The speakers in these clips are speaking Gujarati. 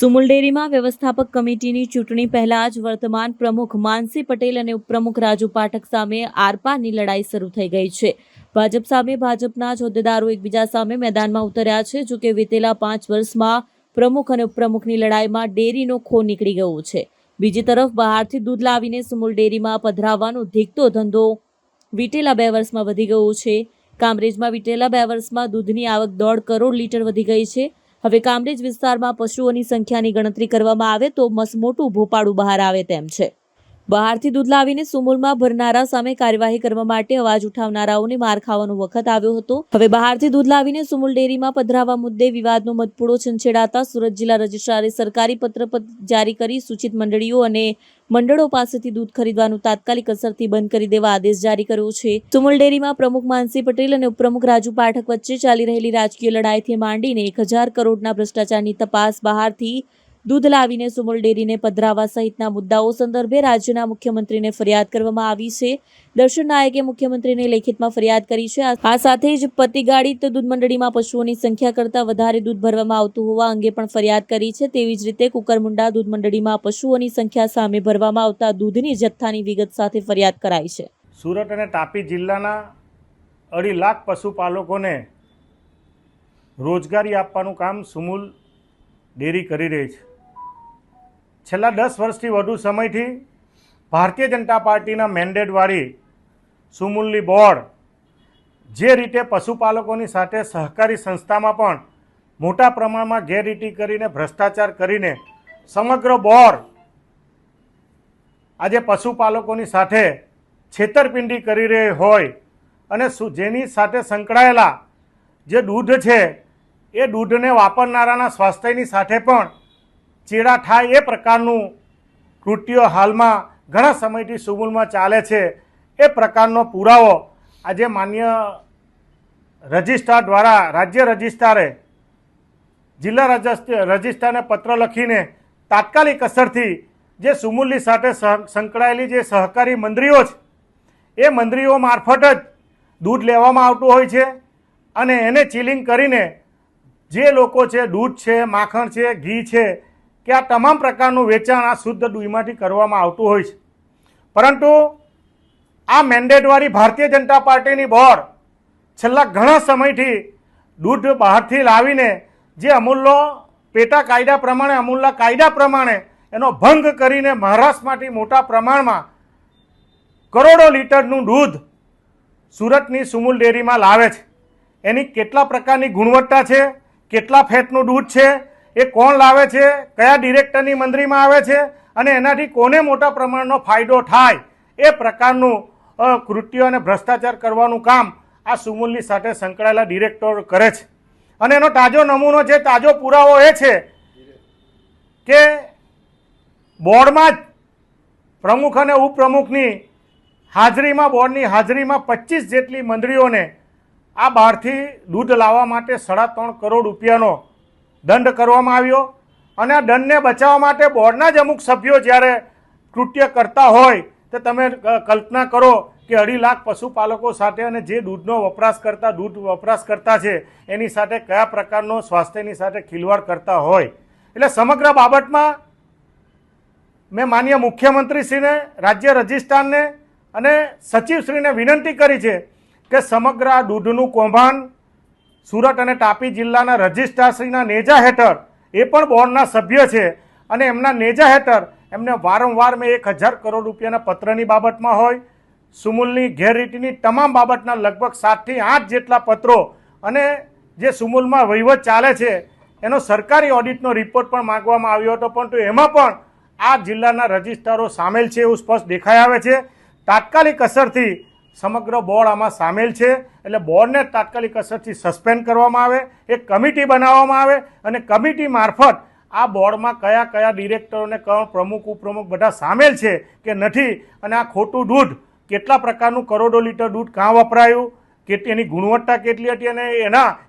સુમુલ ડેરીમાં વ્યવસ્થાપક કમિટીની ચૂંટણી પહેલા જ વર્તમાન પ્રમુખ માનસી પટેલ અને ઉપપ્રમુખ રાજુ પાઠક સામે આરપારની લડાઈ શરૂ થઈ ગઈ છે। ભાજપ સામે ભાજપના જ હોદ્દેદારો એકબીજા સામે મેદાનમાં ઉતર્યા છે। જો કે વિતેલા 5 વર્ષમાં પ્રમુખ અને ઉપપ્રમુખની લડાઈમાં ડેરીનો ખો નીકળી ગયો છે। બીજી તરફ બહારથી દૂધ લાવીને સુમુલ ડેરીમાં પધરાવવાનો ધીકતો ધંધો વિતેલા 2 વર્ષમાં વધી ગયો છે। કામરેજમાં વિતેલા 2 વર્ષમાં દૂધની આવક 1.5 કરોડ લીટર વધી ગઈ છે। હવે કામરેજ વિસ્તારમાં પશુઓની સંખ્યાની ગણતરી કરવામાં આવે તો મસમોટું ભોપાળું બહાર આવે તેમ છે। બહારથી દૂધ લાવીને સુમુલમાં ભરનારા સામે કાર્યવાહી કરવા માટે અવાજ ઉઠાવનારાઓને માર ખાવાનો વખત આવ્યો હતો। હવે બહારથી દૂધ લાવીને સુમુલ ડેરીમાં પધરાવવા મુદ્દે વિવાદનો મધપૂડો છંછેડાતા સુરત જિલ્લા રજિસ્ટ્રારે સરકારી પત્ર જારી કરી સૂચિત મંડળીઓ અને મંડળો પાસેથી દૂધ ખરીદવાનું તાત્કાલિક અસરથી બંધ કરી દેવા આદેશ જારી કર્યો છે। સુમુલ ડેરીમાં પ્રમુખ માનસી પટેલ અને ઉપપ્રમુખ રાજુ પાઠક વચ્ચે ચાલી રહેલી રાજકીય લડાઈથી માંડીને 1000 કરોડના ભ્રષ્ટાચારની તપાસ, બહારથી દૂધ લાવીને સુમુલ ડેરીને પધરાવવા સહિતના મુદ્દાઓ સંદર્ભે રાજ્યના મુખ્યમંત્રીને ફરિયાદ કરવામાં આવી છે। દર્શન નાયકે મુખ્યમંત્રીને લેખિતમાં ફરિયાદ કરી છે। આ સાથે જ પતિગાડિત દૂધ મંડળીમાં પશુઓની સંખ્યા કરતાં વધારે દૂધ ભરવામાં આવતું હોવા અંગે પણ ફરિયાદ કરી છે। તેવી જ રીતે કુકરમુંડા દૂધ મંડળીમાં પશુઓની સંખ્યા સામે ભરવામાં આવતા દૂધની જથ્થાની વિગત સાથે ફરિયાદ કરાઈ છે। સુરત અને તાપી જિલ્લાના 2.5 લાખ પશુપાલકોને રોજગારી આપવાનું કામ સુમુલ ડેરી કરી રહી છે। છેલ્લા 10 વર્ષથી વધુ સમયથી ભારતીય જનતા પાર્ટીના મેન્ડેટવાળી સુમુલની બોર્ડ જે રીતે પશુપાલકોની સાથે સહકારી સંસ્થામાં પણ મોટા પ્રમાણમાં ગેરરીતિ કરીને ભ્રષ્ટાચાર કરીને સમગ્ર બોર્ડ આજે પશુપાલકોની સાથે છેતરપિંડી કરી રહી હોય અને જેની સાથે સંકળાયેલા જે દૂધ છે એ દૂધને વાપરનારાના સ્વાસ્થ્યની સાથે પણ ચેડા થાય એ પ્રકારનું કૃત્યો હાલમાં ઘણા સમયથી સુમુલમાં ચાલે છે। એ પ્રકારનો પુરાવો આજે માન્ય રજિસ્ટ્રાર દ્વારા રાજ્ય રજિસ્ટ્રારે જિલ્લા રજિસ્ટ્રારને પત્ર લખીને તાત્કાલિક અસરથી જે સુમુલની સાથે સંકળાયેલી જે સહકારી મંડળીઓ છે એ મંડળીઓ મારફત જ દૂધ લેવામાં આવતું હોય છે અને એને ચીલિંગ કરીને જે લોકો છે દૂધ છે, માખણ છે, ઘી છે કે આ તમામ પ્રકારનું વેચાણ આ શુદ્ધ દૂધમાંથી કરવામાં આવતું હોય છે। પરંતુ આ મેન્ડેટવાળી ભારતીય જનતા પાર્ટીની બોર્ડ છેલ્લા ઘણા સમયથી દૂધ બહારથી લાવીને જે અમૂલનો પેટા કાયદા પ્રમાણે અમૂલના કાયદા પ્રમાણે એનો ભંગ કરીને મહારાષ્ટ્રમાંથી મોટા પ્રમાણમાં કરોડો લીટરનું દૂધ સુરતની સુમુલ ડેરીમાં લાવે છે। એની કેટલા પ્રકારની ગુણવત્તા છે, કેટલા ફેટનું દૂધ છે, એ કોણ લાવે છે, કયા ડિરેક્ટરની મંડળીમાં આવે છે અને એનાથી કોને મોટા પ્રમાણનો ફાયદો થાય એ પ્રકારનું કૃત્ય અને ભ્રષ્ટાચાર કરવાનું કામ આ સુમુલની સાથે સંકળાયેલા ડિરેક્ટરો કરે છે। અને એનો તાજો નમૂનો છે, તાજો પુરાવો એ છે કે બોર્ડમાં જ પ્રમુખ અને ઉપપ્રમુખની હાજરીમાં બોર્ડની હાજરીમાં 25 જેટલી મંડળીઓને આ બહારથી દૂધ લાવવા માટે 3.5 કરોડ રૂપિયાનો દંડ કરવામાં આવ્યો અને આ દંડને બચાવવા માટે બોર્ડના જ અમુક સભ્યો જ્યારે કૃત્ય કરતા હોય તો તમે કલ્પના કરો કે 2.5 લાખ પશુપાલકો સાથે અને જે દૂધનો દૂધ વપરાશ કરતા છે એની સાથે કયા પ્રકારનો સ્વાસ્થ્યની સાથે ખિલવાડ કરતા હોય। એટલે સમગ્ર બાબતમાં મેં માનનીય મુખ્યમંત્રીશ્રીને, રાજ્ય રજિસ્ટ્રારને અને સચિવશ્રીને વિનંતી કરી છે કે સમગ્ર આ દૂધનું કૌભાંડ સુરત અને તાપી જિલ્લાના રજિસ્ટ્રારશ્રીના નેજા હેઠળ એ પણ બોર્ડના સભ્ય છે અને એમના નેજા હેઠળ એમને વારંવાર મેં 1000 કરોડ રૂપિયાના પત્રની બાબતમાં હોય, સુમુલની ગેરરીતિની તમામ બાબતના લગભગ 7 થી 8 જેટલા પત્રો અને જે સુમુલમાં વહીવટ ચાલે છે એનો સરકારી ઓડિટનો રિપોર્ટ પણ માંગવામાં આવ્યો હતો, પરંતુ એમાં પણ આ જિલ્લાના રજિસ્ટ્રારો સામેલ છે એવું સ્પષ્ટ દેખાઈ આવે છે। તાત્કાલિક અસરથી સમગ્ર બોર્ડ આમાં સામેલ છે એટલે બોર્ડને તાત્કાલિક અસરથી સસ્પેન્ડ કરવામાં આવે, એક કમિટી બનાવવામાં આવે અને કમિટી મારફત આ બોર્ડમાં કયા કયા ડિરેક્ટરોને કોણ પ્રમુખ ઉપપ્રમુખ બધા સામેલ છે કે નથી અને આ ખોટું દૂધ કેટલા પ્રકારનું કરોડો લીટર દૂધ કાં વપરાયું, એની ગુણવત્તા કેટલી હતી અને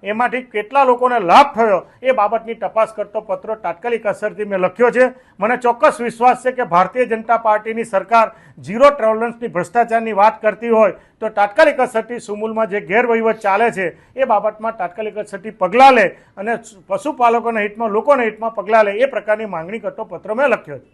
એમાંથી કેટલા લોકોને લાભ થયો એ બાબતની તપાસ કરતો પત્ર તાત્કાલિક અસરથી મેં લખ્યો છે. મને ચોક્કસ વિશ્વાસ છે કે ભારતીય જનતા પાર્ટીની સરકાર ઝીરો ટોલરન્સની ભ્રષ્ટાચારની વાત કરતી હોય તો તાત્કાલિક અસરથી સુમુલમાં જે ગેરવહીવટ ચાલે છે એ બાબતમાં તાત્કાલિક અસરથી પગલાં લે અને પશુપાલકોના હિતમાં, લોકોના હિતમાં પગલાં લે એ પ્રકારની માંગણી કરતો પત્ર મેં લખ્યો છે.